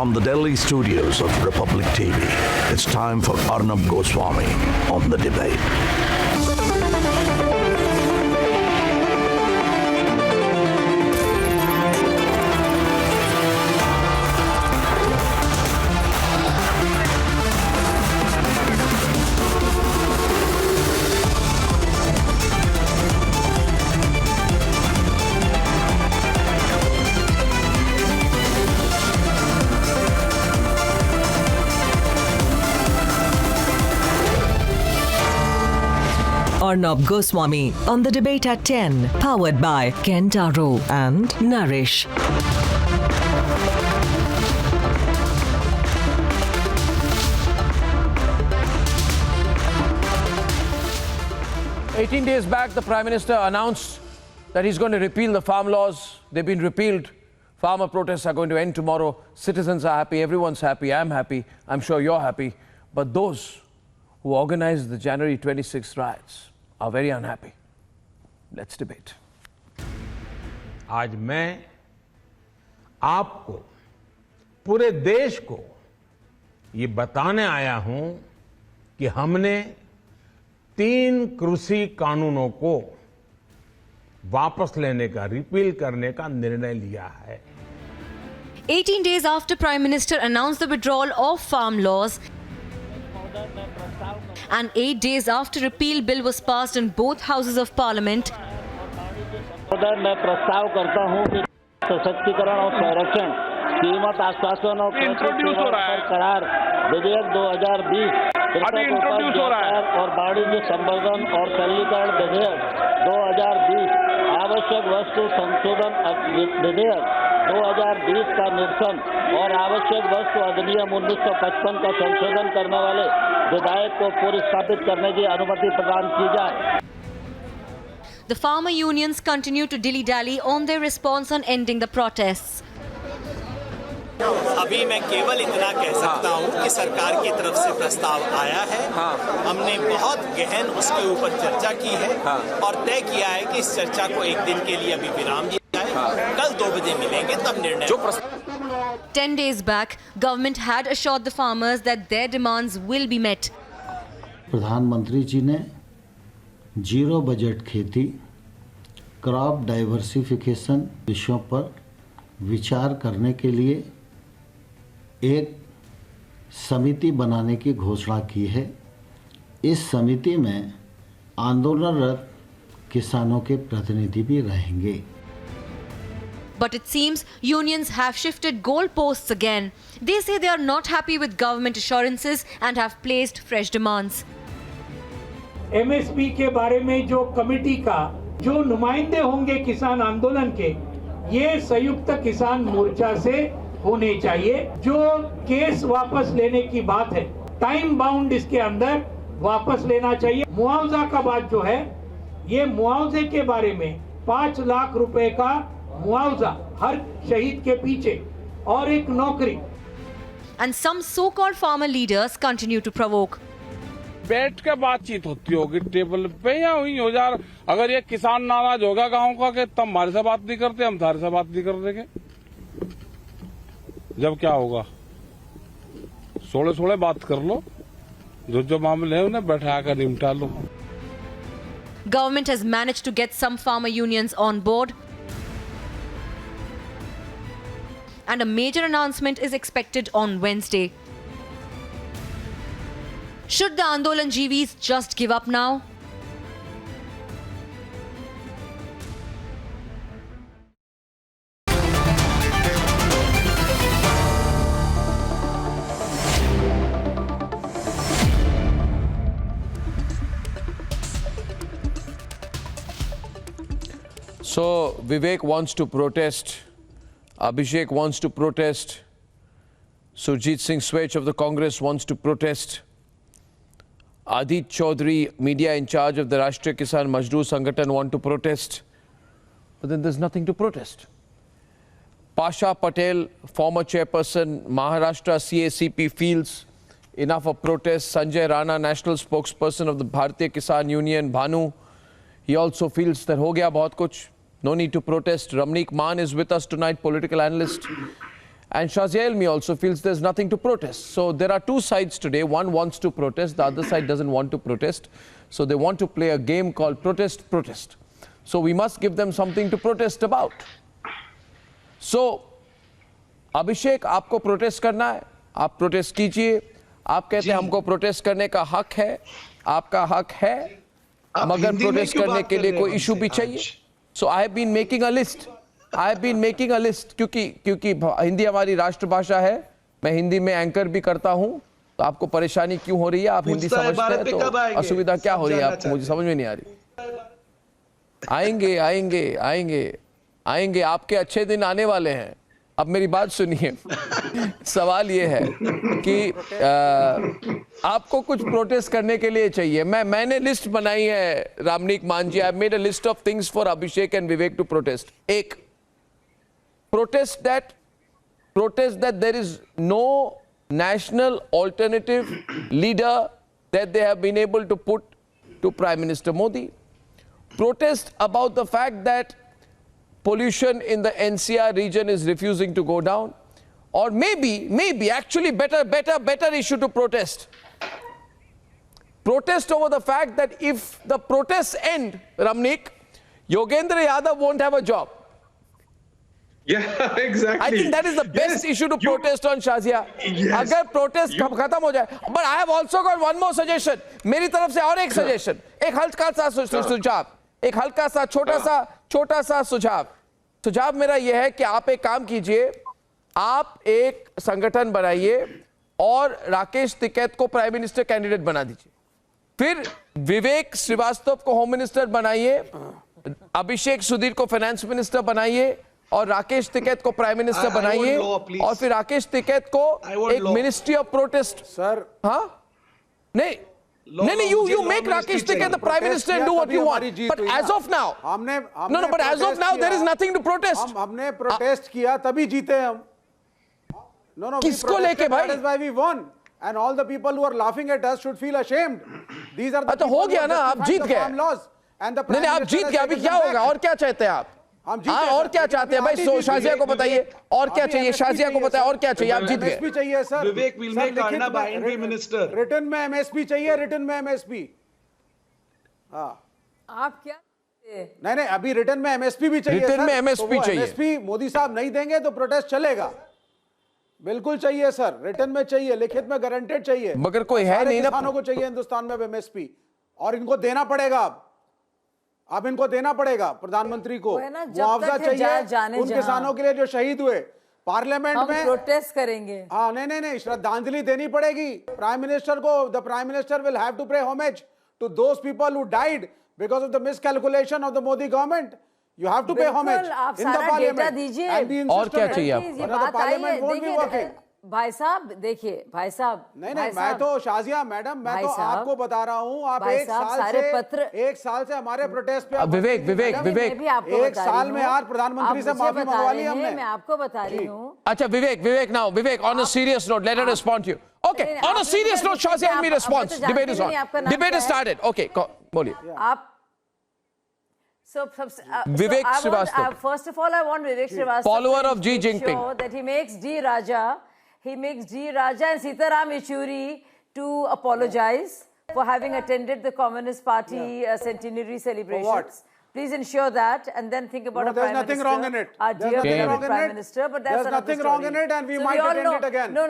From the Delhi studios of Republic TV, it's time for Arnab Goswami on The Debate. Arnab Goswami on The Debate at 10, powered by Kentaro and Nourish. "18 days back, the Prime Minister announced that he's going to repeal the farm laws. They've been repealed. Farmer protests are going to end tomorrow. Citizens are happy. Everyone's happy. I'm happy. I'm sure you're happy. But those who organized the January 26 riots are very unhappy. Let's debate." आज मैं आपको, पूरे देश को ये बताने आया हूं कि हमने 3 कृषि कानूनों को वापस लेने का, रिपील करने का निर्णय लिया है। 18 days after Prime Minister announced the withdrawal of farm laws and 8 days after repeal bill was passed in both houses of parliament, मैं प्रस्ताव करता हूं कि सशक्तिकरण और संरक्षण, कीमत आश्वासन और करार विधेयक 2020 और वाणिज्य संवर्धन और सरलीकरण विधेयक 2020, आवश्यक वस्तु संशोधन विधेयक 2020 का निरसन और आवश्यक वस्तु अधिनियम 1955 का संशोधन करने वाले विधेयक को पुनर्स्थापित करने की अनुमति प्रदान की जाए। the farmer unions continue to dilly-dally on their response on ending the protests. अभी मैं केवल इतना कह सकता हूं कि सरकार की तरफ से प्रस्ताव आया है। हमने बहुत गहन उसके ऊपर चर्चा की है और तय किया है कि इस चर्चा को एक दिन के लिए अभी विराम दिया जाए। कल 2 बजे मिलेंगे, तब निर्णय। 10 days back, government had assured the farmers that their demands will be met. प्रधानमंत्री जी ने जीरो बजट खेती, क्रॉप डाइवर्सिफिकेशन विषयों पर विचार करने के लिए एक समिति बनाने की घोषणा की है। इस समिति में आंदोलनरत किसानों के प्रतिनिधि भी रहेंगे। But it seems unions have shifted goalposts again. They say they are not happy with government assurances and have placed fresh demands. MSP के बारे में जो कमेटी का जो नुमाइंदे होंगे किसान आंदोलन के, ये संयुक्त किसान मोर्चा से होने चाहिए। जो केस वापस लेने की बात है, टाइम बाउंड इसके अंदर वापस लेना चाहिए। मुआवजा का बात जो है, ये मुआवजे के बारे में 5 लाख रुपए का मुआवजा हर शहीद के पीछे और एक नौकरी। And some so-called farmer leaders continue to provoke. बैठ के बातचीत होती होगी टेबल पे या हुई हो जा। अगर ये किसान नाराज होगा गांव का कि तब हमारे से बात नहीं करते, हम तुम्हारे से बात नहीं कर देंगे, जब क्या होगा? सोले बात कर लो, जो मामले हैं उन्हें बैठा कर निपटा लो। Government has managed to get some farmer unions on board, and a major announcement is expected on Wednesday. Should the Andolan GVs just give up now? So Vivek wants to protest, Abhishek wants to protest, Surjit Singh Swech of the Congress wants to protest, Adit Chaudhary, media in charge of the Rashtriya Kisan Mazdoor Sangathan, want to protest, but then there's nothing to protest. Pasha Patel, former chairperson, Maharashtra CACP, feels enough of protests. Sanjay Rana, national spokesperson of the Bharatiya Kisan Union, Bhanu, he also feels that ho gaya bahut kuch, no need to protest. Ramneek Maan is with us tonight, political analyst. And Shazia Ilmi also feels there's nothing to protest. So there are two sides today. One wants to protest, the other side doesn't want to protest. So they want to play a game called protest, protest. So we must give them something to protest about. So, Abhishek, आपको protest करना है, आप protest कीजिए. आप कहते हैं हमको protest करने का हक है, आपका हक है, मगर protest करने के लिए कोई issue भी चाहिए. So I have been making a list. क्योंकि हिंदी हमारी राष्ट्रभाषा है, मैं हिंदी में एंकर भी करता हूं, तो आपको परेशानी क्यों हो रही है? आप हिंदी समझते हैं तो असुविधा क्या हो रही है आपको? मुझे समझ में नहीं आ रही. आएंगे, आपके अच्छे दिन आने वाले हैं. अब मेरी बात सुनिए. सवाल ये है कि आपको कुछ प्रोटेस्ट करने के लिए चाहिए. मैंने लिस्ट बनाई है, Ramneek Maan ji. I have made a list of things for Abhishek and Vivek to protest. एक, protest that there is no national alternative leader that they have been able to put to Prime Minister Modi. Protest about the fact that pollution in the NCR region is refusing to go down. Or maybe actually better issue to protest. Protest over the fact that if the protests end, Ramnik, Yogendra Yadav won't have a job. Yeah, exactly. I think that is the best issue to protest on, Shazia. Yes. अगर protest खत्म हो जाए. But I have also got one more suggestion. मेरी तरफ से और एक suggestion. एक हल्का सा सुझाव. एक हल्का सा छोटा सा सुझाव. सुझाव मेरा यह है कि आप एक काम कीजिए. आप एक संगठन बनाइए और राकेश टिकैत को प्राइम मिनिस्टर कैंडिडेट बना दीजिए. फिर विवेक श्रीवास्तव को होम मिनिस्टर बनाइए. अभिषेक सुधीर को फाइनेंस मिनिस्टर बनाइए और राकेश टिकैत को प्राइम मिनिस्टर बनाइए. और फिर राकेश टिकैत को एक मिनिस्ट्री ऑफ प्रोटेस्ट. सर हाँ नहीं, you make Rakesh Tikait the prime minister and do what you want. But as of now, but as of now there is nothing to protest. हमने protest किया तभी जीते हम. किसको लेके भाई? That is why we won. And all the people who are laughing at us should feel ashamed. These are the तो हो गया ना, आप जीत गए. नहीं आप जीत गए. अभी क्या होगा? और क्या चाहते हैं आप? हाँ और क्या चाहते हैं भाई? शाजिया को बताइए और क्या चाहिए. शाजिया को बताइए और क्या चाहिए. आप जीत गए. एमएसपी चाहिए सर. विवेक विल मेक करना बाइंड्री मिनिस्टर. रिटर्न में एमएसपी चाहिए. रिटर्न में एमएसपी. हाँ आप क्या नहीं अभी रिटर्न में एमएसपी भी चाहिए. रिटर्न में एमएसपी चाहिए. एमएसपी मोदी साहब नहीं देंगे तो प्रोटेस्ट चलेगा. बिल्कुल चाहिए सर. रिटर्न में चाहिए, लिखित में गारंटेड चाहिए. मगर कोई है नहीं ना. किसानों को चाहिए हिंदुस्तान में एमएसपी और इनको देना पड़ेगा. अब इनको देना पड़ेगा. प्रधानमंत्री को मुआवजा चाहिए उन किसानों के लिए जो शहीद हुए. पार्लियामेंट में प्रोटेस्ट करेंगे. हाँ नहीं श्रद्धांजलि देनी पड़ेगी प्राइम मिनिस्टर को. The prime minister will have to pay homage to those people who died because of the miscalculation of the Modi government. You have to pay homage in the parliament. और क्या चाहिए आपको? Parliament won't be working. भाई साहब देखिए, भाई साहब नहीं मैं तो शाजिया मैडम मैं तो आपको बता रहा हूँ. आप एक साल से हमारे प्रोटेस्ट पे विवेक एक साल में आज प्रधानमंत्री से माफी मंगवा ली हमने. मैं आपको बता रही हूँ. अच्छा विवेक on a serious note, let her respond to you. Okay, on a serious note, Shazia Ilmi response. Debate is on. Debate is started. Okay, बोलिए. आप Vivek Srivastava. First of all, I want Vivek Srivastava, follower of Xi Jinping, sure that he makes D. Raja and Sitaram Yechuri to apologize for having attended the Communist Party centenary celebrations. Please ensure that, and then think about a Prime Minister. There's nothing wrong in it. Our dear Prime Minister, but that's another story. There's nothing wrong in it, and we might attend it again. No.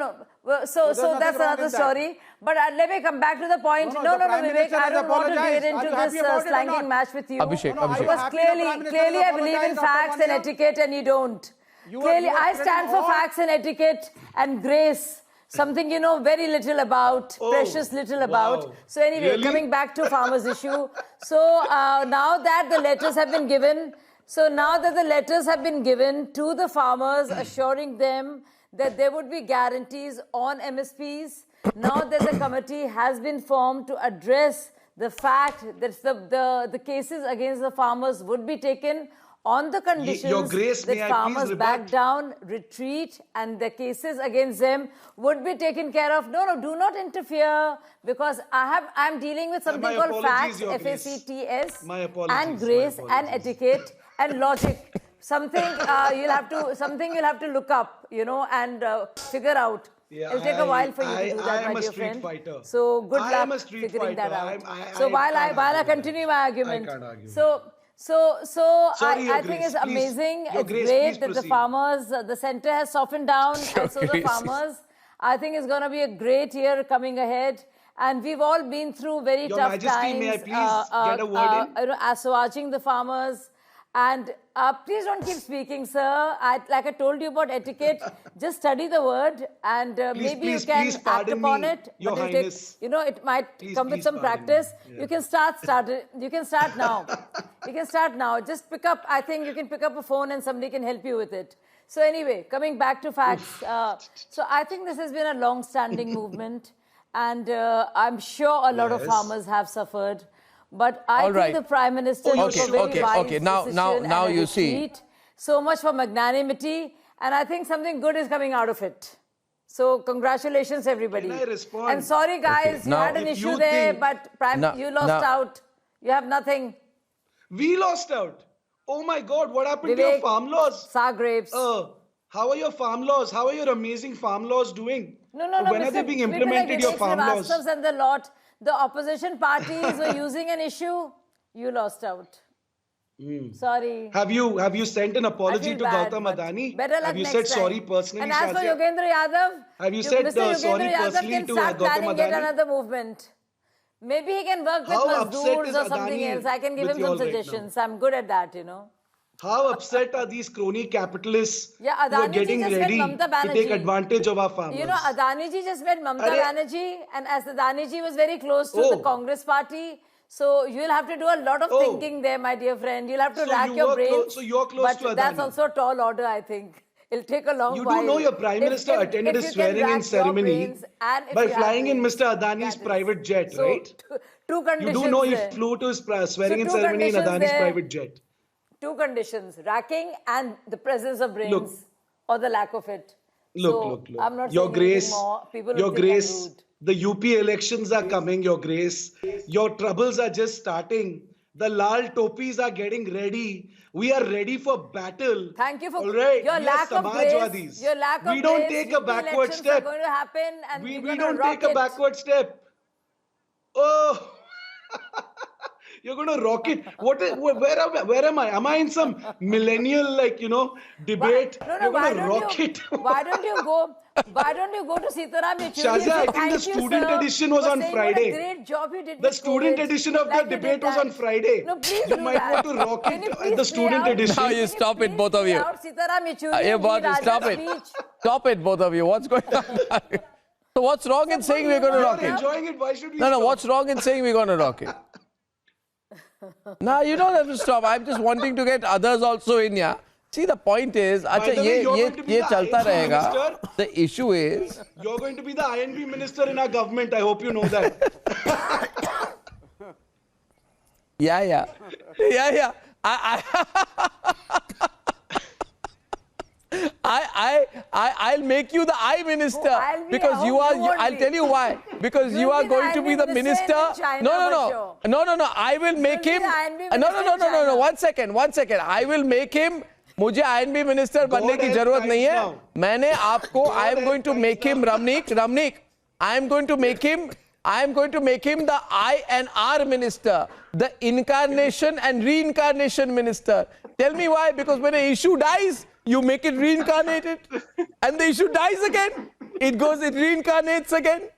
So that's another story. But let me come back to the point. No, Vivek, I don't want to get into this slanging match with you. Abhishek. Because clearly I believe in facts and etiquette, and you don't. Clearly, I stand for facts and etiquette and grace. Something you know very little about, precious little about. So anyway, coming back to farmers' issue. So now that the letters have been given, to the farmers, assuring them that there would be guarantees on MSPs. Now that the committee has been formed to address the fact that the cases against the farmers would be taken on the conditions that farmers back down, retreat, and the cases against them would be taken care of. No, do not interfere, because I'm dealing with something called facts, FACTS, and grace and etiquette and logic. something you'll have to look up, you know, and figure out. Yeah, It'll take a while for you to do that, my dear friend. Fighter. So good I luck am a street figuring that fighter. out. So while I continue my argument, I can't argue. I Your think Grace, it's amazing. Your It's Grace, great please that the proceed. farmers, the centre has softened down, and so the Grace. farmers. I think it's going to be a great year coming ahead. And we've all been through very Your tough Majesty, times. may I please get a word in? You know, assuaging the farmers. And please don't keep speaking, sir. Like I told you about etiquette, just study the word, and maybe you can please act pardon upon me, it. Your But it'll Highness. you know, it might come with please some pardon me. practice. Yeah. You can You can start now. You can start now. Just pick up. I think you can pick up a phone, and somebody can help you with it. So anyway, coming back to facts. So I think this has been a long-standing movement, and I'm sure a lot of Yes. farmers have suffered. But I All think right. the Prime Minister took a very wise decision Now and a you see. retreat. So much for magnanimity, and I think something good is coming out of it. So congratulations, everybody. Can I respond? And sorry, guys, you Now- had an If issue you there, think- but you lost out. You have nothing. We lost out. Oh my God, what happened to your Vivek, farm laws? Sour grapes. How are your farm laws? How are your amazing farm laws doing? No. When are they being implemented, your farm laws? And the lot, the opposition parties were using an issue. You lost out. Sorry. Have you sent an I apology feel to bad, Gautam but Adani? better luck Have you next said time. sorry personally, And as for Shazia? Yogendra Yadav, Have you said Mr. Yogendra sorry Yadav personally can to start Gautam planning yet Adani? another movement. Maybe he can work with How upset Mazdoors is or something Adani else. I can give with him you some all right now? suggestions. I'm good at that, you know. How upset are these crony capitalists Yeah, who are Adani ji getting just met ready Mamata to take Banerjee. advantage of our farmers? You know, Adani ji just met Mamata Arre- Banerjee, and as Adani ji was very close to the Oh. Congress party, so you'll have to do a lot of Oh. thinking there, my dear friend. You'll have to So rack you your were brains. so you're close but to that's Adani. also a tall order, I think. It'll take a long You while. do know your Prime Minister attended a if you can swearing-in rack your ceremony brains and if by you have flying in brains, Mr. Adani's that is. private jet, So, right? Two You conditions do know he there. flew to his swearing-in So two ceremony in conditions Adani's there. private jet. Two conditions, racking and the presence of brains, Look. or the lack of it. Look. I'm not Your saying anything Grace, more. People Your will think I'm Grace, rude. the UP elections are coming, Your Grace. Your troubles are just starting. The Lal Topis are getting ready. We are ready for battle. Thank you for All right? your We lack are of grace. Samajwadis. Your lack of We don't grace. take a UP backward elections step. are going to happen, and We we're don't gonna take a rock it. backward step. Oh, you're going to rock it. Where am I? Am I in some millennial, debate? No, You're why going to don't rock you? it. Why don't you go? Why don't you go to Sitaram Yechuri? Shazia, I and say, think the "Thank you, student sir, edition was for on saying Friday. What a great job you did The with student COVID." edition of Like the you debate did was that. on Friday. No, please You do might that. want to rock Can you it please the play student out- edition. Now you stop it, both of you. Play out Sitaram Yechuri Yeah, and but Raja's stop it. speech. Stop it, both of you. What's going on? So what's wrong in saying we're going to rock You're it? enjoying it. Why should we No, stop? what's wrong in saying we're going to rock it? No, you don't have to stop. I'm just wanting to get others also in here. See, the point is, By अच्छा the way, you're going to be ये the चलता INB रहेगा. minister. The issue is, You're going to be the INB minister in our government. I hope you know that. yeah. I'll make you the I minister Oh, I'll be- because oh, you are. you won't I'll be. tell you why. Because You'll you are be the going to be the INB minister. minister in China for No. I will make be him. the INB No. minister in China. One second. I will make him. मुझे INB minister बनने की help जरूरत guys नहीं है. now. मैंने आपको. I am help going to guys make him Ramnik. I am going to make him the I and R minister, the incarnation and reincarnation minister. Tell me why? Because when an issue dies, you make it reincarnated, and the issue dies again. It reincarnates again.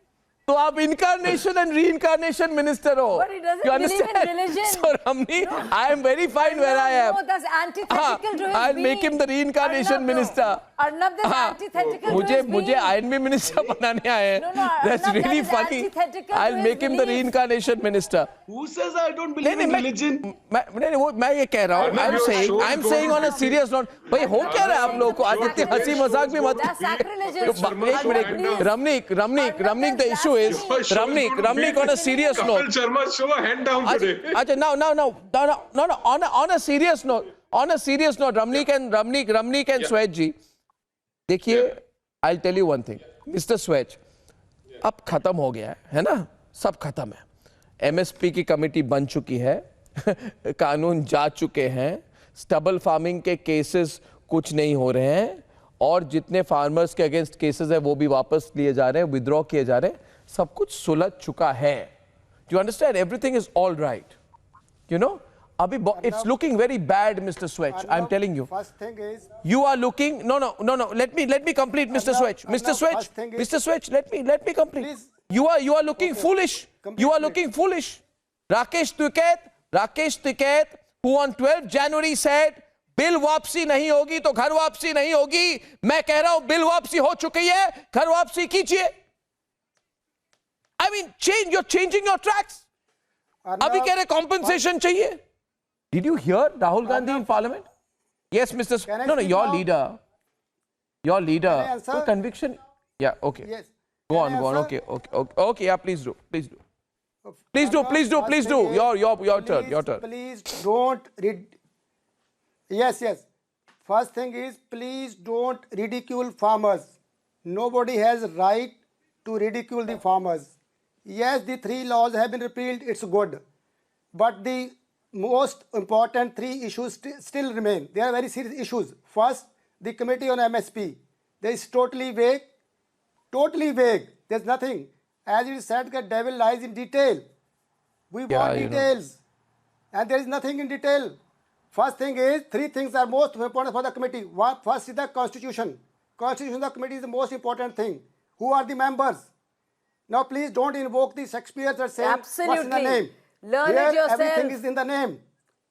So आप incarnation and reincarnation minister हो. But he doesn't You believe in understand? religion. So Ramni, I am very fine where I am. No, that's antithetical to his I'll being. make him the reincarnation Arnab, no. minister. Arnab, that's antithetical to his मुझे being. INB minister बनाने आए हैं. No, That's Arnab, really that is funny. antithetical to I'll his make him the belief. reincarnation minister. Who says I don't believe in religion? मैं ये कह रहा हूँ. I'm saying on a serious note. भाई हो क्या रहा है आप लोगों को? आज इतनी हंसी मजाक भी मत. That's sacrilegious. एक minute. Ramnik, the issue is Ramnik on a serious note. Sharma, show a hand down अच्छा, no. On a serious note, Ramnik and Swaj ji, देखिए, I'll tell you one thing, Mr. Swaj, अब खत्म हो गया है ना? सब खत्म है. MSP की कमेटी बन चुकी है, कानून जा चुके हैं, स्टबल फार्मिंग के केसेस कुछ नहीं हो रहे हैं और जितने फार्मर्स के अगेंस्ट केसेस है वो भी वापस लिए जा रहे हैं, विद्रॉ किए जा रहे हैं, सब कुछ सुलझ चुका है. You understand? Everything is all right. You know, अभी it's looking very bad, Mr. Swetch. I'm telling you. First thing is, you are looking. No. Let me complete, Mr. Swetch. Mr. Swetch, let me complete. Please. You are looking foolish. You are looking foolish. Rakesh Tikait, who on 12th January said, bill वापसी नहीं होगी तो घर वापसी नहीं होगी. मैं कह रहा हूं बिल वापसी हो चुकी है, घर वापसी कीजिए. I mean, you're changing your tracks. अभी कह रहे compensation चाहिए. Did you hear Rahul Gandhi in Parliament? Yes, Mr. No, your leader. Your leader. So conviction. Yeah, okay. Yes. Go on. Okay. Yeah, please do. Please do. Your turn. Please don't read. Yes. First thing is, please don't ridicule farmers. Nobody has right to ridicule the farmers. Yes, the 3 laws have been repealed. It's good. But the most important 3 issues still remain. They are very serious issues. First, the committee on MSP. There is totally vague. There's nothing. As it is said, the devil lies in detail. We want details. And there is nothing in detail. First thing is, 3 things are most important for the committee. First is the constitution. Constitution of the committee is the most important thing. Who are the members? Now please don't invoke the Shakespeare that saying what's in the name. Learn Here, it yourself. everything is in the name.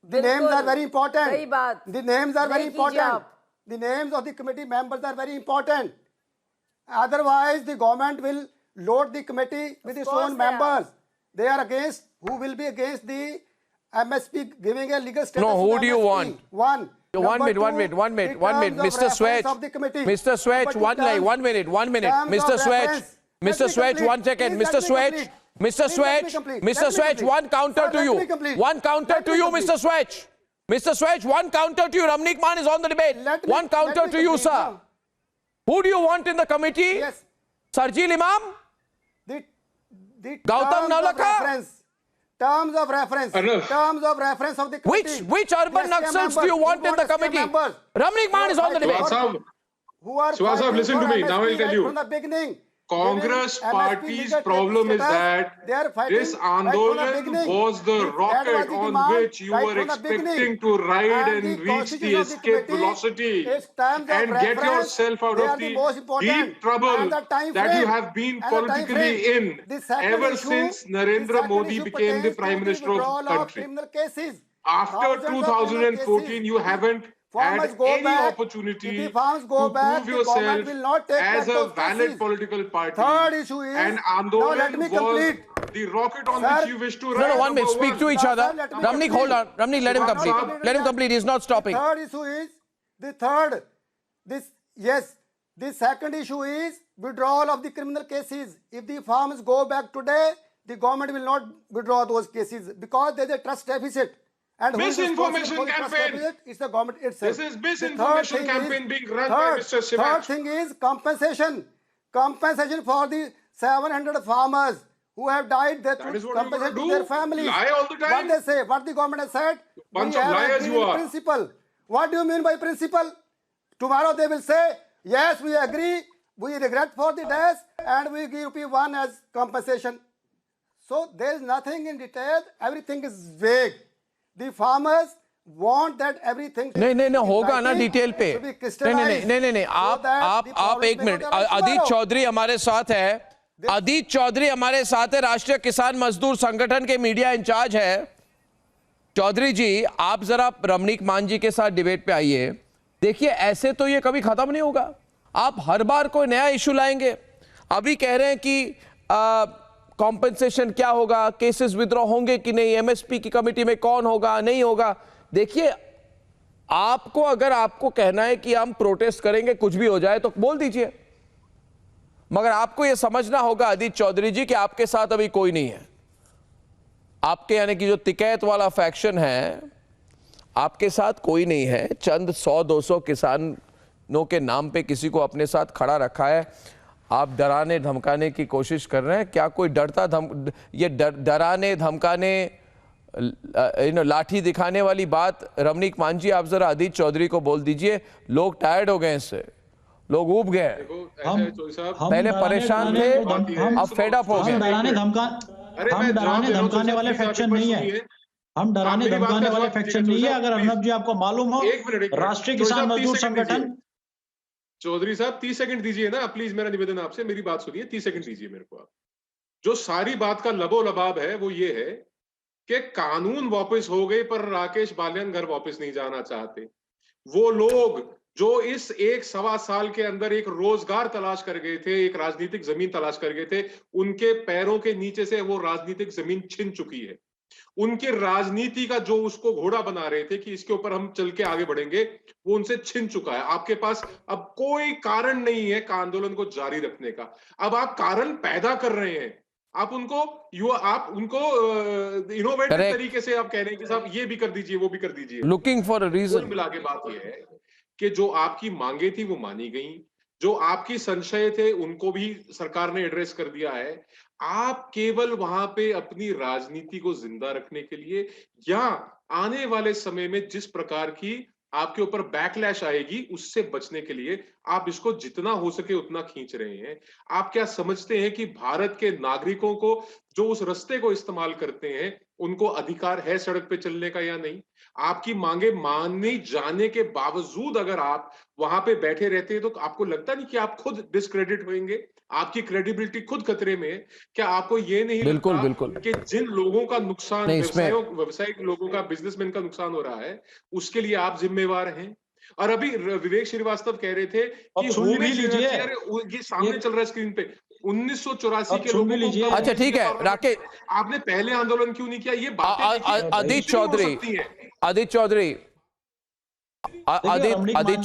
The names are very important. सही बात. The names are very नहीं कीजिए important. आप. The names of the committee members are very important. Otherwise, the government will load the committee with its own members. They are against, who will be against the MSP giving a legal status. No, who do you want? One. One minute. Mr. Swetch, one minute. Mr. Swetch, 1 second. Mr. Swetch, one counter to you. Mr. Swetch. Mr. Swetch, one counter to you. Ramnik Maan is on the debate. One counter to you, sir. Who do you want in the committee? Yes. Sarjil Imam? The Gautam Navlakha? Terms of reference of the committee. Which urban Naxals do you want in the committee? Ramnik Maan is on the debate. Swasab, listen to me. Now I'll tell you. From the beginning. Congress party's problem is that this Andolan was the rocket on which you were expecting to ride and reach the escape velocity and get yourself out of the deep trouble that you have been politically in ever since Narendra Modi became the Prime Minister of the country. After 2014, you haven't had any opportunity to prove yourself as a valid political party. Third issue is, and Andolan was the rocket on which you wish to ride. No, 1 minute. Speak to each other. Ramnik, hold on. Ramnik, let him complete. Let him complete. He's not stopping. The third issue is, the second issue is withdrawal of the criminal cases. If the farmers go back today, the government will not withdraw those cases because there is a trust deficit. And misinformation campaign. It's the government itself. This is misinformation campaign being run by Mr. Shivaji. Third thing is compensation. Compensation for the 700 farmers who have died. Compensation to their families. Lie all the time. What they say, what the government has said. Bunch of liars you are. Principle. What do you mean by principle? Tomorrow they will say, yes, we agree. We regret for the deaths and we give P1 as compensation. So there is nothing in detail. Everything is vague. The farmers want that everything. नहीं होगा ना detail पे. नहीं आप 1 minute. Adit Chaudhary हमारे साथ है. राष्ट्रीय किसान मजदूर संगठन के मीडिया इंचार्ज है. चौधरी जी, आप जरा रमनीक मान जी के साथ डिबेट पे आइए. देखिए, ऐसे तो ये कभी खत्म नहीं होगा. आप हर बार कोई नया इशू लाएंगे. अभी कह रहे हैं कि कॉम्पेंसेशन क्या होगा, केसेस विद्रॉ होंगे कि नहीं, एमएसपी की कमेटी में कौन होगा, नहीं होगा. देखिए, अगर आपको कहना है कि हम प्रोटेस्ट करेंगे, कुछ भी हो जाए तो बोल दीजिए, मगर आपको यह समझना होगा अदित चौधरी जी कि आपके साथ अभी कोई नहीं है. आपके यानी कि जो तिकैत वाला फैक्शन है, आपके साथ कोई नहीं है. चंद 100-200 किसानों के नाम पे किसी को अपने साथ खड़ा रखा है. आप डराने धमकाने की कोशिश कर रहे हैं. क्या कोई डराने धमकाने लाठी दिखाने वाली बात रमनीक मान जी, आप जरा अदित चौधरी को बोल दीजिए। लोग टायर्ड हो गए इससे, लोग ऊब गए। पहले परेशान थे, अब फेड अप हो गए। हम डराने धमकाने वाले फैक्शन नहीं है। हम डराने धमकाने वाले फैक्शन नहीं है। अगर अर्नब जी आपको मालूम हो, राष्ट्रीय किसान मजदूर संगठन। चौधरी साहब 30 सेकंड दीजिए ना प्लीज, मेरा निवेदन आपसे, मेरी बात सुनिए, 30 सेकंड दीजिए मेरे को आप। जो सारी बात का लबो लबाब है वो ये है कि कानून वापस हो गए पर राकेश बालियान घर वापस नहीं जाना चाहते। वो लोग जो इस 1-1.25 साल के अंदर एक रोजगार तलाश कर गए थे, एक राजनीतिक जमीन तलाश कर गए थे, उनके पैरों के नीचे से वो राजनीतिक जमीन छिन चुकी है। उनकी राजनीति का जो उसको घोड़ा बना रहे थे कि इसके ऊपर हम चल के आगे बढ़ेंगे, वो उनसे छिन चुका है। आपके पास अब कोई कारण नहीं है का आंदोलन को जारी रखने का। अब आप कारण पैदा कर रहे हैं, आप उनको इनोवेटिव तरीके से आप कह रहे हैं कि साहब ये भी कर दीजिए, वो भी कर दीजिए। Looking for a reason. मिला के बात ये है कि जो आपकी मांगे थी वो मानी गई, जो आपकी संशय थे उनको भी सरकार ने एड्रेस कर दिया है। आप केवल वहां पे अपनी राजनीति को जिंदा रखने के लिए या आने वाले समय में जिस प्रकार की आपके ऊपर बैकलैश आएगी उससे बचने के लिए आप इसको जितना हो सके उतना खींच रहे हैं। आप क्या समझते हैं कि भारत के नागरिकों को जो उस रास्ते को इस्तेमाल करते हैं उनको अधिकार है सड़क पे चलने का या नहीं? आपकी मांगे माने जाने के बावजूद अगर आप वहां पे बैठे रहते हैं तो आपको लगता नहीं कि आप खुद डिस्क्रेडिट होंगे, आपकी क्रेडिबिलिटी खुद खतरे में है? क्या आपको ये नहीं लगता कि जिन लोगों का नुकसान, व्यवसायिक लोगों का, बिजनेसमैन का नुकसान हो रहा है उसके लिए आप जिम्मेवार हैं? और अभी विवेक श्रीवास्तव कह रहे थे कि ये सामने चल रहा है स्क्रीन पे 1984 के लोगों को। अच्छा ठीक है राकेश, आपने पहले आंदोलन क्यों नहीं किया? ये Adit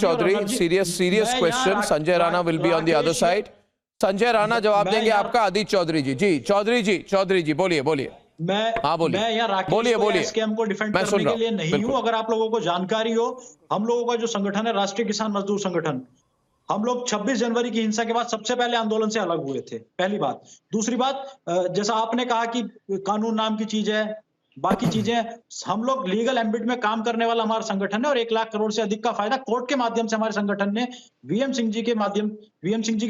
Chaudhary, serious question. Sanjay Rana will be on the other side. Sanjay Rana जवाब देंगे आपका। अदित चौधरी जी चौधरी जी बोलिए। हाँ बोलिए। मैं यहाँ राकेश स्कैम को डिफेंड करने के लिए नहीं हूँ। अगर आप लोगों को जानकारी हो, हम लोगों का जो संगठन है राष्ट्रीय किसान मजदूर संगठन, हम लोग 26 जनवरी की हिंसा के बाद सबसे पहले आंदोलन से अलग हुए थे, पहली बात। दूसरी बात, जैसा आपने कहा कि कानून नाम की चीज है, बाकी चीजें, हम लोग लीगल एम्बिट में काम करने वाला हमारा संगठन है और 1 लाख करोड़ से अधिक का फायदा कोर्ट के माध्यम से हमारे संगठन ने वीएम सिंह जी की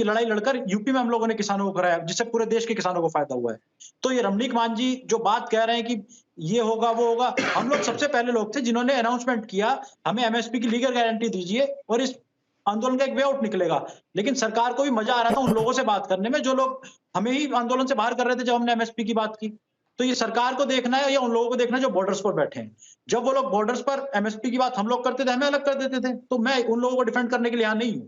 लड़ाई लड़कर यूपी में हम लोगों ने किसानों को कराया, जिससे पूरे देश के किसानों को फायदा हुआ है। तो ये रमनीक मान जी जो बात कह रहे हैं कि ये होगा वो होगा, हम लोग सबसे पहले लोग थे जिन्होंने अनाउंसमेंट किया हमें एमएसपी की लीगल गारंटी दीजिए और इस आंदोलन का एक वे आउट निकलेगा। लेकिन सरकार को भी मजा आ रहा था उन लोगों से बात करने में जो लोग हमें ही आंदोलन से बाहर कर रहे थे जब हमने एमएसपी की बात की। तो ये सरकार को देखना है या उन लोगों को देखना है जो बॉर्डर्स पर बैठे हैं? जब वो लोग बॉर्डर्स पर एमएसपी की बात हम लोग करते थे, हमें अलग कर देते थे। तो मैं उन लोगों को डिफेंड करने के लिए यहां नहीं हूं।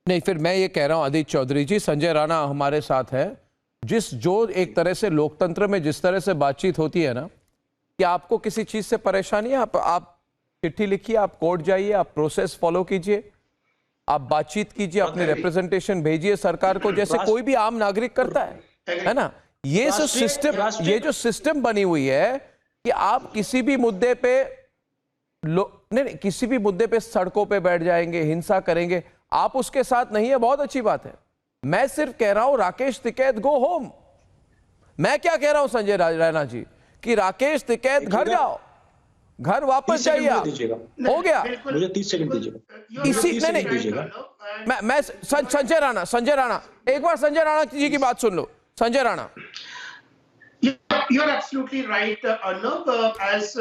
नहीं, फिर मैं ये कह रहा हूं अदित चौधरी जी, संजय राणा हमारे साथ है, जो एक तरह से लोकतंत्र में जिस तरह से बातचीत होती है ना, कि आपको किसी चीज से परेशानी है, आप चिट्ठी लिखिए, आप कोर्ट जाइए, आप प्रोसेस फॉलो कीजिए, आप बातचीत कीजिए, अपने रिप्रेजेंटेशन भेजिए सरकार को, जैसे कोई भी आम नागरिक करता है ना। ये जो सिस्टम बनी हुई है कि आप किसी भी मुद्दे पे किसी भी मुद्दे पे सड़कों पे बैठ जाएंगे, हिंसा करेंगे, आप उसके साथ नहीं है, बहुत अच्छी बात है। मैं सिर्फ कह रहा हूं राकेश टिकैत गो होम। मैं क्या कह रहा हूं संजय राणा जी कि राकेश टिकैत घर जाओ, घर वापस जाइए। हो गया, मुझे 30 सेकंड दीजिएगा। इसी नहीं, मैं संजय राणा एक बार संजय राणा जी की बात सुन लो। Sanjay Rana, You're absolutely right, Arnab. As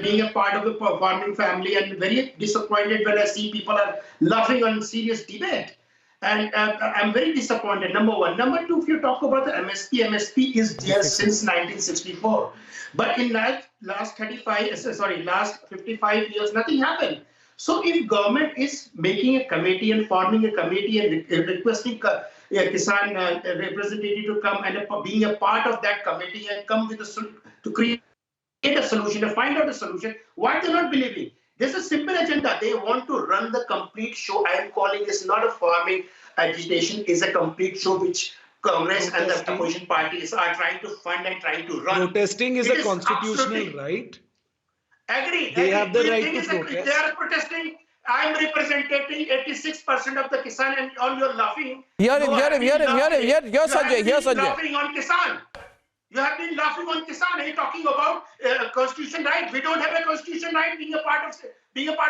being a part of the farming family, and very disappointed when I see people are laughing on serious debate, and I'm very disappointed. Number one. Number two, if you talk about the MSP is there since 1964, but in last 55 years, nothing happened. So if government is making a committee and forming a committee and requesting Kisan representative to come and being a part of that committee and come with to create a solution, to find out a solution, why they're not believing? There's a simple agenda. They want to run the complete show. I am calling this not a farming agitation, is a complete show which Congress and the opposition parties are trying to fund and trying to run. Protesting is a constitutional right. Agree. They have the right to protest. They are protesting I'm representing 86% of the Kisan, and all you're laughing. Hear Sanjay, hear Sanjay. Laughing on Kisan. You have been laughing on Kisan and you're talking about constitution right. We don't have a constitution right being a part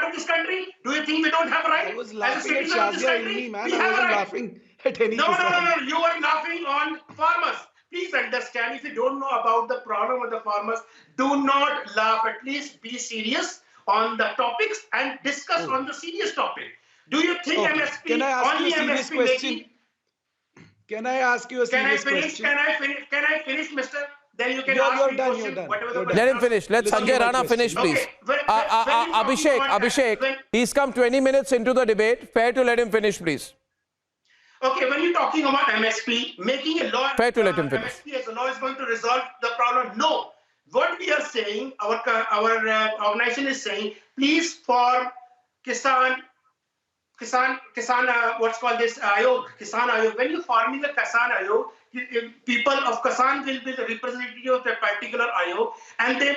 of this country. Do you think we don't have a right? I was laughing at Shazia Ilmi, man. I wasn't laughing at any No. Kisan. You are laughing on farmers. Please understand, if you don't know about the problem of the farmers, do not laugh. At least be serious on the topics and discuss on the serious topic. Do you think MSP, Can I ask you a serious MSP question? Can I ask you a serious question? Can I finish, mister? Then you can You're ask me done, question, you're done. whatever You're the Let him finish. Let Listen Sanjay to my Rana finish, question. please. Okay. Abhishek, he's come 20 minutes into the debate. Fair to let him finish, please. Okay, when you're talking about MSP, making a law, Fair to let him finish. MSP as a law is going to resolve the problem. No. What we are saying, our organization is saying, please form Kisan, what's called this Ayog, Kisan Ayog. When you're forming the Kisan Ayog, people of Kisan will be the representative of that particular Ayog, and they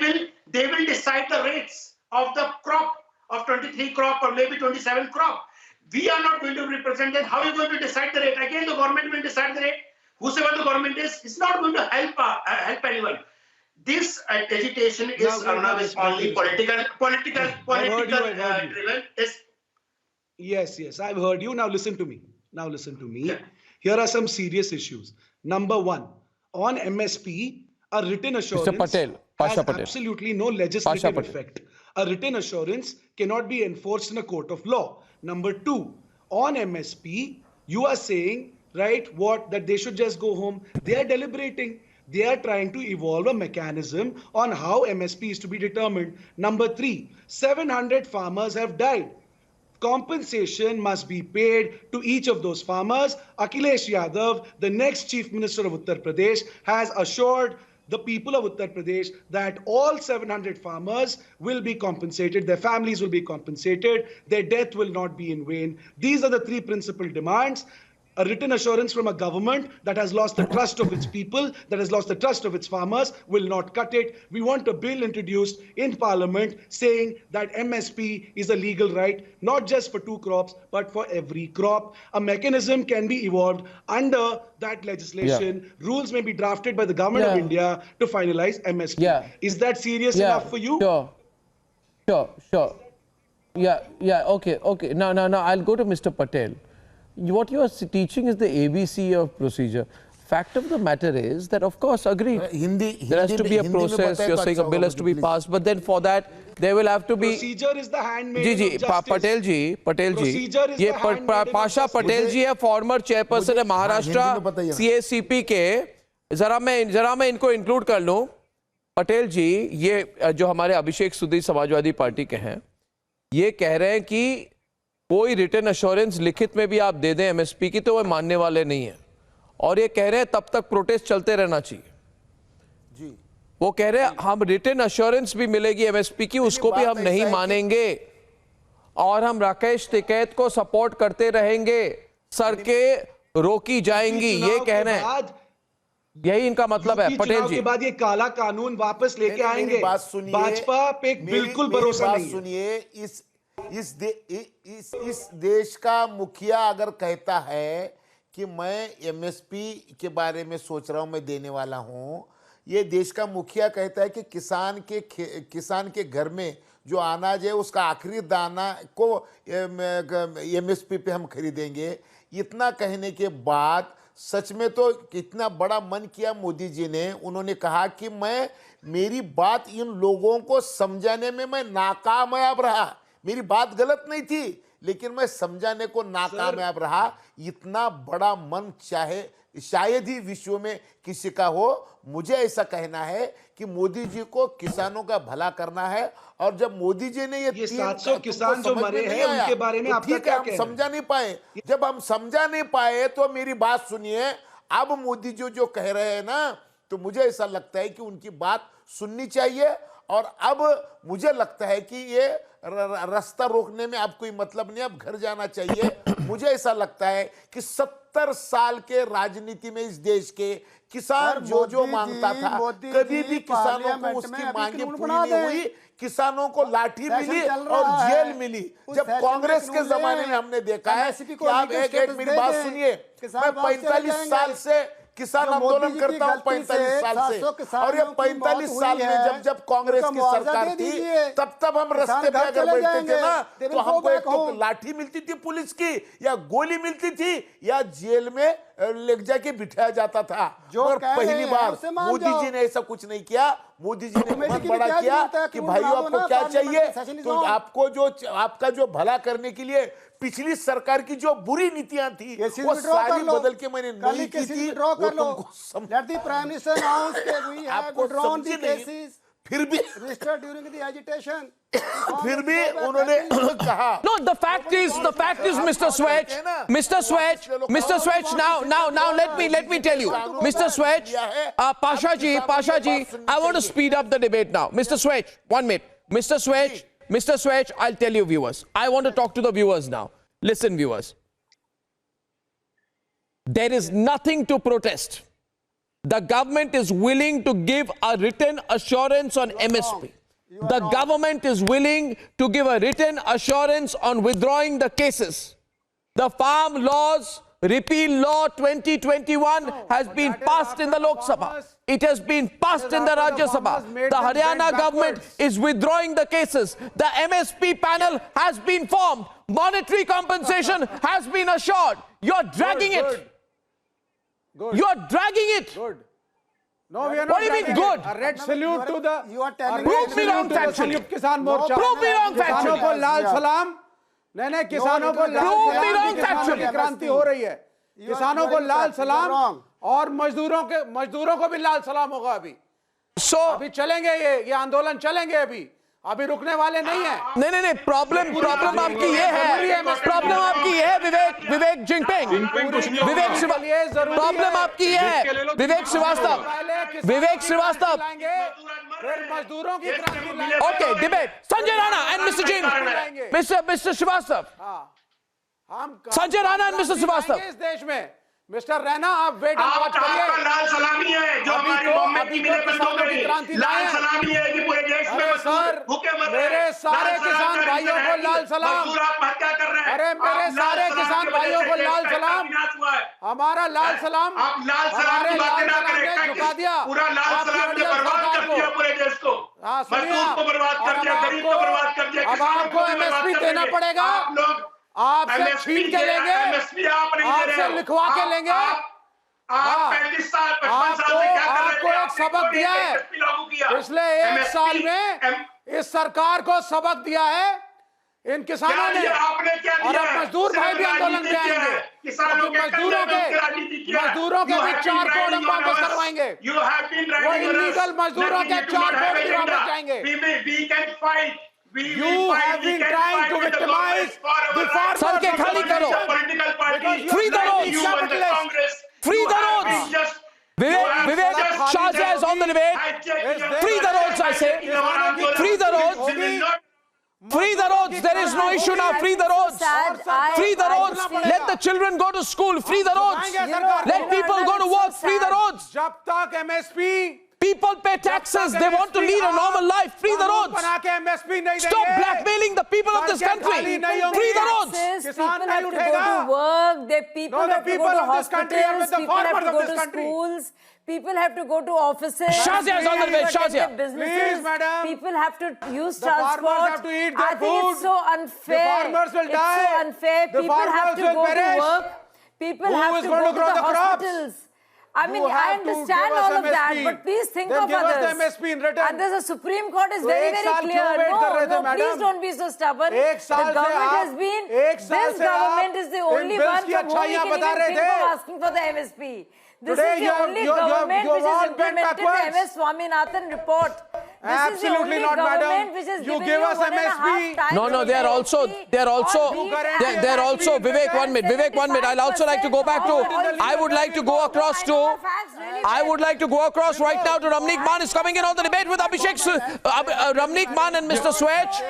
will decide the rates of the crop, of 23 crop or maybe 27 crop. We are not going to represent that. How are you going to decide the rate? Again, the government will decide the rate. Whosoever the government is, it's not going to help anyone. This agitation is only political driven. Yes, I've heard you. Now listen to me. Yeah. Here are some serious issues. Number one, on MSP, a written assurance has absolutely no legislative effect. A written assurance cannot be enforced in a court of law. Number two, on MSP, you are saying, right, that they should just go home. They are deliberating. They are trying to evolve a mechanism on how MSP is to be determined. Number three, 700 farmers have died. Compensation must be paid to each of those farmers. Akhilesh Yadav, the next Chief Minister of Uttar Pradesh, has assured the people of Uttar Pradesh that all 700 farmers will be compensated, their families will be compensated, their death will not be in vain. These are the three principal demands. A written assurance from a government that has lost the trust of its people, that has lost the trust of its farmers, will not cut it. We want a bill introduced in Parliament saying that MSP is a legal right, not just for 2 crops, but for every crop. A mechanism can be evolved under that legislation. Rules may be drafted by the government of India to finalize MSP. Is that serious enough for you? Sure. Yeah, okay. Now, I'll go to Mr. Patel. What you are teaching is the ABC of procedure. Fact of the matter is that, of course, agreed. There has to be a process. You're saying a bill has to be passed, but then for that there will have to be. Procedure is the handmaid of justice. Patel ji. ये पाशा पटेल जी है, farmer chairperson है Maharashtra CACP के. जरा मैं इनको include कर लूं. पटेल जी, ये जो हमारे अभिषेक सुधी समाजवादी पार्टी के हैं, ये कह रहे हैं कि कोई रिटर्न अश्योरेंस लिखित में भी आप दे दें MSP की तो वो मानने वाले नहीं है, और ये कह रहे हैं तब तक प्रोटेस्ट चलते रहना चाहिए जी. वो कह रहे हैं हम रिटर्न अश्योरेंस भी मिलेगी MSP की, उसको भी हम नहीं मानेंगे और हम राकेश टिकैत को सपोर्ट करते रहेंगे, सड़कें रोकी जाएंगी, ये कह रहे हैं. यही इनका मतलब है. पटेल जी, के बाद ये काला कानून वापस लेके आएंगे. भाजपा पे बिल्कुल भरोसा नहीं. सुनिए, इस देश का मुखिया अगर कहता है कि मैं MSP के बारे में सोच रहा हूं, मैं देने वाला हूं, ये देश का मुखिया कहता है कि किसान के घर में जो अनाज है उसका आखिरी दाना को MSP पे हम खरीदेंगे. इतना कहने के बाद सच में तो कितना बड़ा मन किया मोदी जी ने. उन्होंने कहा कि मेरी बात इन लोगों को समझाने में मैं नाकामयाब रहा. मेरी बात गलत नहीं थी, लेकिन मैं समझाने को नाकामयाब रहा. इतना बड़ा मन शायद ही विश्व में किसी का हो. मुझे ऐसा कहना है कि मोदी जी को किसानों का भला करना है, और जब मोदी जी ने ये 700 किसान जो मरे हैं उनके बारे में आपका क्या कहना है? समझा नहीं पाए. जब हम समझा नहीं पाए तो मेरी बात सुनिए. अब मोदी जी जो कह रहे हैं ना, तो मुझे ऐसा लगता है कि उनकी बात सुननी चाहिए. और अब मुझे लगता है कि ये रास्ता रोकने में अब कोई मतलब नहीं, अब घर जाना चाहिए. मुझे ऐसा लगता है कि 70 साल के राजनीति में इस देश के किसान जो मांगता था, कभी भी किसानों को उसकी मांगे पूरी नहीं हुई। किसानों को लाठी मिली और जेल मिली। जब कांग्रेस के जमाने में हमने देखा है कि आप एक मेरी बात सुनिए, मैं 45 साल से किसान आंदोलन करता हूं, 45 साल से, और ये 45 साल में जब कांग्रेस की सरकार थी तब हम रास्ते पे अगर बैठते थे ना तो हमको एक तो लाठी मिलती थी पुलिस की, या गोली मिलती थी, या जेल में ले जाके बिठाया जाता था। और पहली बार मोदी जी ने ऐसा कुछ नहीं किया। मोदी जी ने मन बड़ा किया कि भाइयों आपको क्या चाहिए, तो आपको आपका जो भला करने के लिए पिछली सरकार की जो बुरी नीतियां थी वो सारी बदल के मैंने नहीं की थी, वो तुमको आपको समझी नहीं। फिर भी उन्होंने कहा। No, the fact is, Mr. Swetch, now let me tell you, Mr. Swetch, Pasha ji, I want to speed up the debate now. Mr. Swetch, 1 minute. Mr. Swetch, I'll tell you viewers. I want to talk to the viewers now. Listen viewers. There is nothing to protest. The government is willing to give a written assurance on MSP. The government is willing to give a written assurance on withdrawing the cases. The Farm Laws Repeal Law 2021 has been passed in the Lok Sabha. It has been passed in the Rajya Sabha. The Haryana government is withdrawing the cases. The MSP panel has been formed. Monetary compensation has been assured. You're dragging it. You're dragging it. No, we are not. What do you mean good? A red salute to the. You are telling Prove me wrong factually. किसान मोर्चा. Prove me wrong किसानों को factually. लाल सलाम. नहीं किसानों को लाल Prove me wrong सलाम. किसानों factually. की क्रांति हो रही है. किसानों को लाल सलाम और मजदूरों को भी लाल सलाम होगा अभी. So अभी चलेंगे ये आंदोलन चलेंगे अभी रुकने वाले नहीं है. नहीं प्रॉब्लम आपकी ये है. प्रॉब्लम आपकी ये है विवेक जिंगपिंग. प्रॉब्लम आपकी ये है विवेक श्रीवास्तव. फिर मजदूरों की क्रांति. Okay, debate. Sanjay Rana and Mr. Srivastava. Sanjay Rana and Mr. Srivastava. इस देश में मिस्टर रैना आप वेट एंड वॉच करिए. लाल सलामी है जो हमारी गवर्नमेंट की मेरे बंदों में लाल सलामी है कि पूरे देश में भूखे मर रहे हैं. मेरे सारे किसान भाइयों को लाल सलाम. मजदूर आत्महत्या कर रहे हैं. अरे मेरे सारे किसान भाइयों को लाल सलाम. हमारा लाल सलाम. आप लाल सलाम की बातें ना करें. झुका दिया. पूरा लाल सलाम ने बर्बाद कर दिया पूरे देश को. मजदूर को बर्बाद कर दिया, गरीब को बर्बाद कर दिया. अब आपको एमएसपी देना पड़ेगा. आप लोग आपसे छीन के लेंगे, आपसे लिखवा के लेंगे. आप 35 साल 55 साल से क्या कर रहे थे? आपको एक सबक दिया है. पिछले 1 साल में इस सरकार को सबक दिया है इन किसानों ने. आपने क्या और अब मजदूर भाई भी आंदोलन में आएंगे. मजदूरों के भी 4 करोड़ हम वापस करवाएंगे. वो इलीगल मजदूरों के 4 करोड़ भी वापस जाएंगे. You have been trying to victimize the farmers. Sir के खाली करो. Free the roads. Free the roads. Vivek Shahzad is on the debate. Free the roads, I say. Free the roads. Free the roads. There is no issue now. Free the roads. Free the roads. Let the children go to school. Free the roads. Let people go to work. Free the roads. जब तक MSP people pay taxes. They want to lead a normal life. Free the roads. Stop blackmailing the people of this country. Free the roads. People have to go to work. People have to go to hospitals. People have to go to schools. People have to go to offices. Shazia is on the way. Shazia. Please, madam. People have to use the transport. Farmers have to eat their I think it's so unfair. The farmers will die. It's so unfair. The People have to go perish. to work. People have to go to the hospitals. I mean, I understand all of that, but please think of others. And there's a Supreme Court is very, very clear. No, please don't be so stubborn. The government has been, this government is the only one from whom we can even think of asking for the MSP. This is the only government which has implemented the MS Swaminathan report. This is the only government which has given you 1.5 times. No, they are also, Vivek, 1 minute. I'll also like to go back to, I would like to go across right now to Ramneek Mann is coming in on the debate with Abhishek, Ramneek Mann and Mr. Swetch.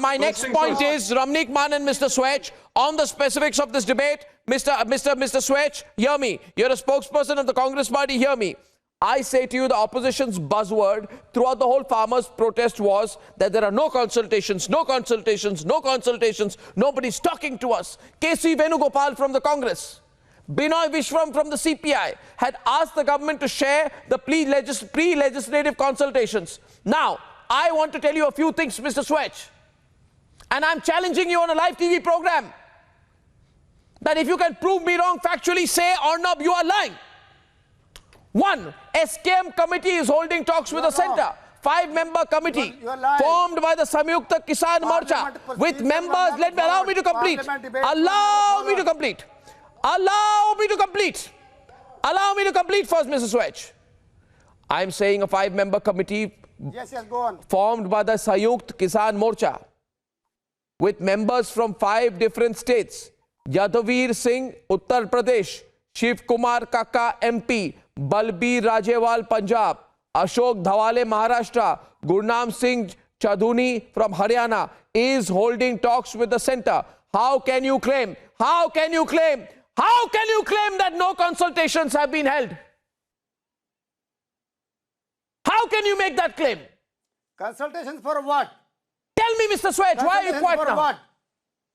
My next point is Ramneek Mann and Mr. Swetch on the specifics of this debate. Mr. Swetch, hear me. You're a spokesperson of the Congress party, hear me. I say to you, the opposition's buzzword throughout the whole farmers' protest was that there are no consultations, no consultations, no consultations. Nobody's talking to us. K.C. Venugopal from the Congress, Binoy Vishwam from the CPI had asked the government to share the pre-legislative consultations. Now, I want to tell you a few things, Mr. Swetch. And I'm challenging you on a live TV program that if you can prove me wrong factually, say Arnab, you are lying. One, SKM committee is holding talks with the centre. 5-member committee formed by the Samyukta Kisan Morcha with members. Allow me to complete. Allow me to complete. Allow me to complete. Allow me to complete first, Mr. Swetch. I'm saying a 5-member committee go on. Formed by the Samyukta Kisan Morcha with members from 5 different states. Yadavir Singh, Uttar Pradesh. Shiv Kumar Kaka, MP. Balbir Rajewal, Punjab. Ashok Dhawale, Maharashtra. Gurnam Singh Chadhuni from Haryana is holding talks with the centre. How can you claim? How can you claim? How can you claim that no consultations have been held? How can you make that claim? Consultations for what? Tell me, Mr. Swetch, why are you quiet now? What?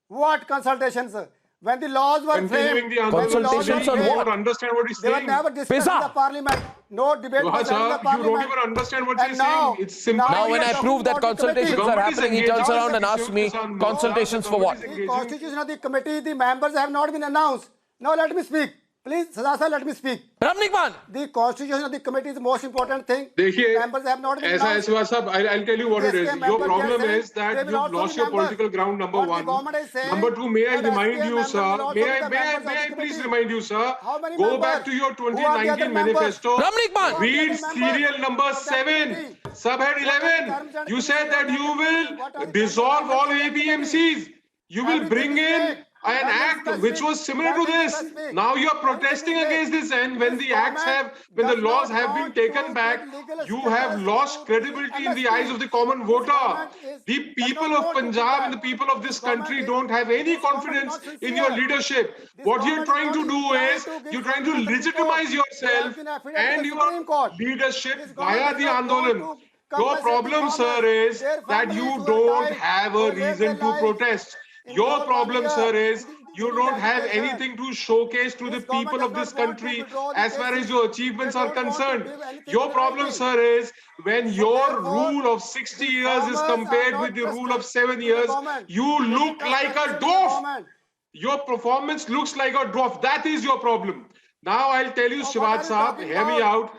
What consultations? When the laws were framed, consultations on what? Understand what he's they were saying. never discussed in the parliament. No debate was held in the parliament. You don't even understand what he's saying. It's simple. Now when I prove that consultations are happening, he turns around and asks me, consultations for what? The constitution of the committee, the members have not been announced. Now let me speak. Please, Sadasa, let me speak. Ramnikman. The constitution of the committee is the most important thing. Members have not been announced. I'll tell you what it is. Your problem is that you've lost your political ground, number one. Number two, may I remind you, sir, may I please remind you, sir, go back to your 2019 manifesto. Ramnikman. Read serial number 7, subhead 11. You said that you will dissolve all APMCs. You will bring in an act which was similar to this. Now you are protesting against this, and when the laws have been taken back, you have lost credibility in the eyes of the common voter. The people of Punjab and the people of this country don't have any confidence in your leadership. What you're trying to do is, you're trying to legitimize yourself and your leadership via the Andolan. Your problem, sir, is that you don't have a reason to protest. Your problem, sir, is you don't have anything to showcase to the people of this country as far as your achievements are concerned. Your problem, sir, is when your rule of 60 years is compared with the rule of 7 years, you look like a dwarf. Your performance looks like a dwarf. That is your problem. Now I'll tell you, Shivad Saab, hear me out.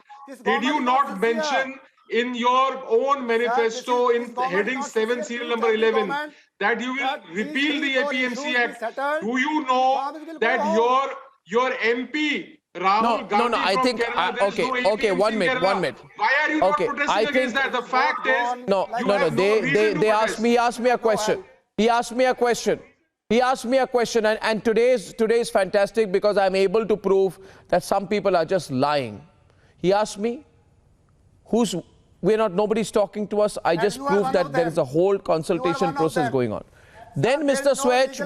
Did you not mention in your own manifesto in heading 7, serial number 11, that you will repeal the APMC Act? Do you know that your MP, Rahul Gandhi, I think, Kerala, okay, 1 minute. Why are you not protesting against that? The fact is, no, they asked me a question. He asked me a question, and today's fantastic because I'm able to prove that some people are just lying. He asked me, nobody's talking to us. I just proved that there is a whole consultation process going on. Then Mr. Swetch,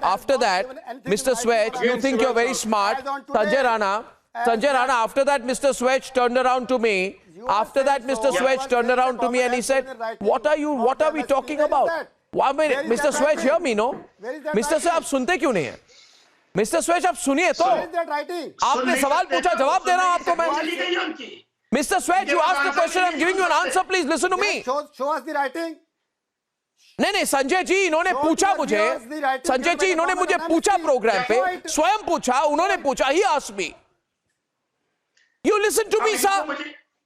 after that, Mr. Swetch, you think you're very smart. Sanjay Rana, after that, Mr. Swetch turned around to me. After that, Mr. Swetch turned around to me and he said, what are we talking about? 1 minute, Mr. Swetch, hear me, no? Mr. Swetch, आप सुनते क्यों नहीं हैं? Mr. Swetch, आप सुनिए तो. आपने सवाल पूछा, जवाब दे रहा हूं आपको मैं. Mr. Swetch, you asked the question, I'm giving you an answer, please listen to me. Show us the writing. नहीं, संजय जी इन्होंने पूछा मुझे, संजय जी इन्होंने मुझे पूछा प्रोग्राम पे, स्वयं पूछा, उन्होंने पूछा, he asked me. You listen to me, sir.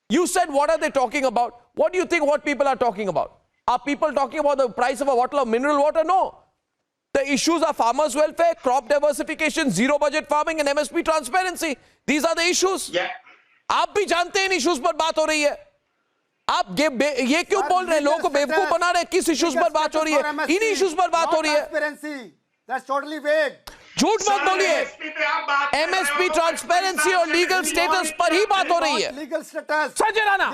You said, what are they talking about? What do you think what people are talking about? Are people talking about the price of a bottle of mineral water? No. The issues are farmers' welfare, crop diversification, zero budget farming and MSP transparency. These are the issues. Yeah. आप भी जानते हैं इन issues पर बात हो रही है. आप ये क्यों बोल रहे हैं? लोगों को बेवकूफ बना रहे हैं. किस इश्यूज पर बात हो रही है? इन इश्यूज पर बात हो रही है. That's totally vague. झूठ मत बोलिए. एमएसपी ट्रांसपेरेंसी और लीगल स्टेटस पर ही बात हो रही है. Legal status. Sanjay Rana,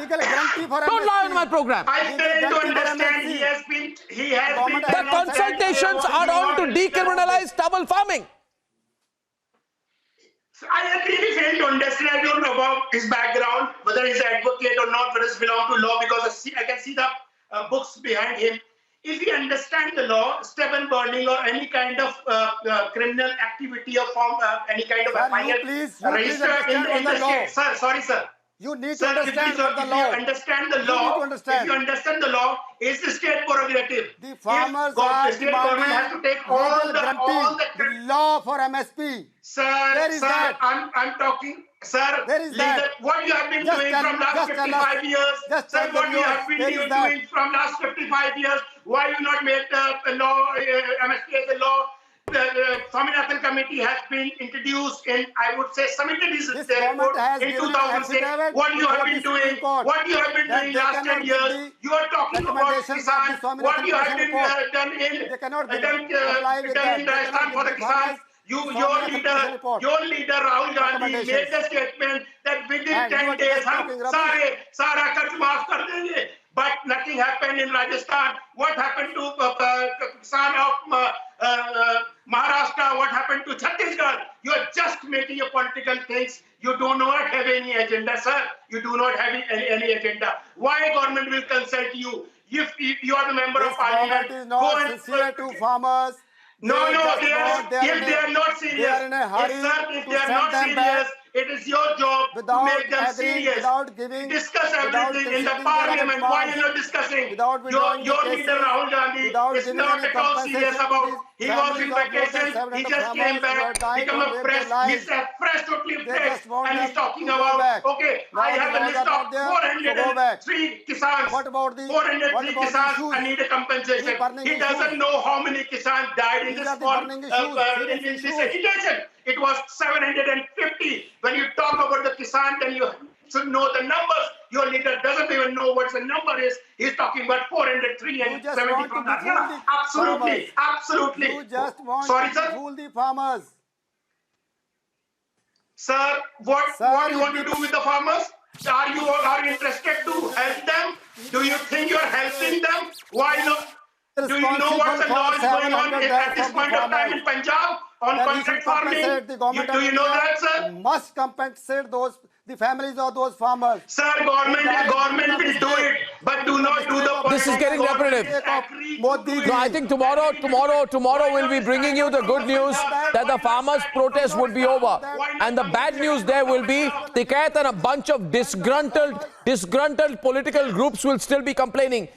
don't lie on my program. I fail to understand. He has been The consultations are on to decriminalize double farming. I really fail to understand. I don't know about his background, whether he's an advocate or not, whether he belongs to law, because I can see the books behind him. If he understands the law, stubborn burning or any kind of criminal activity or form, any kind of FIR registered in the state. Sir, sorry, sir. You need to understand the law. If you understand the law, if you understand the law, it's the state prerogative. The farmers are the state government has to take all the law for MSP. Sir, I'm talking. Sir, what you have been doing from last 55 years, sir, what you have been doing from last 55 years, why you not made the law, MSP as a law? The Swaminathan Committee has been introduced in, I would say, submitted his report in 2006. What you have been doing, what you have been doing last 10 years, you are talking about Kisan, what you have been done in Rajasthan for the Kisan. Your leader Rahul Gandhi made the statement that within 10 days, सारा कर्ज माफ कर देंगे. But nothing happened in Rajasthan. What happened to Kisan of Maharashtra? What happened to Chhattisgarh? You are just making your political things. You do not have any agenda, sir. You do not have any agenda. Why government will consult you? If you are the member of parliament, is not sincere to farmers. No, if they are not serious, if they are not serious, it is your job to make them serious. Discuss everything in the parliament. Why are you not discussing? Your leader Rahul Gandhi is not at all serious about. He was in vacation. He just came back. Become a fresh. He's fresh, totally fresh, and he's talking about. Okay, I have a list of 403 Kisans. 403 Kisans. I need a compensation. He doesn't know how many Kisans died in this agitation. It was 750. When you talk about the Kisan, then you should know the numbers. Your leader doesn't even know what the number is. He's talking about 403 and 70 from that. Absolutely. You just want to fool the farmers. Sir, what do you want to do with the farmers? Are you interested to help them? Do you think you are helping them? Why not? Do you know what the law is going on at this point of time in Punjab on contract farming? Do you know that, sir? Must compensate the families of those farmers. Sir, government will do it, but do not do the. This is getting repetitive. No, I think tomorrow we'll be bringing you the good news that the farmers' protest would be over, and the bad news there will be Tikayat and a bunch of disgruntled political groups will still be complaining.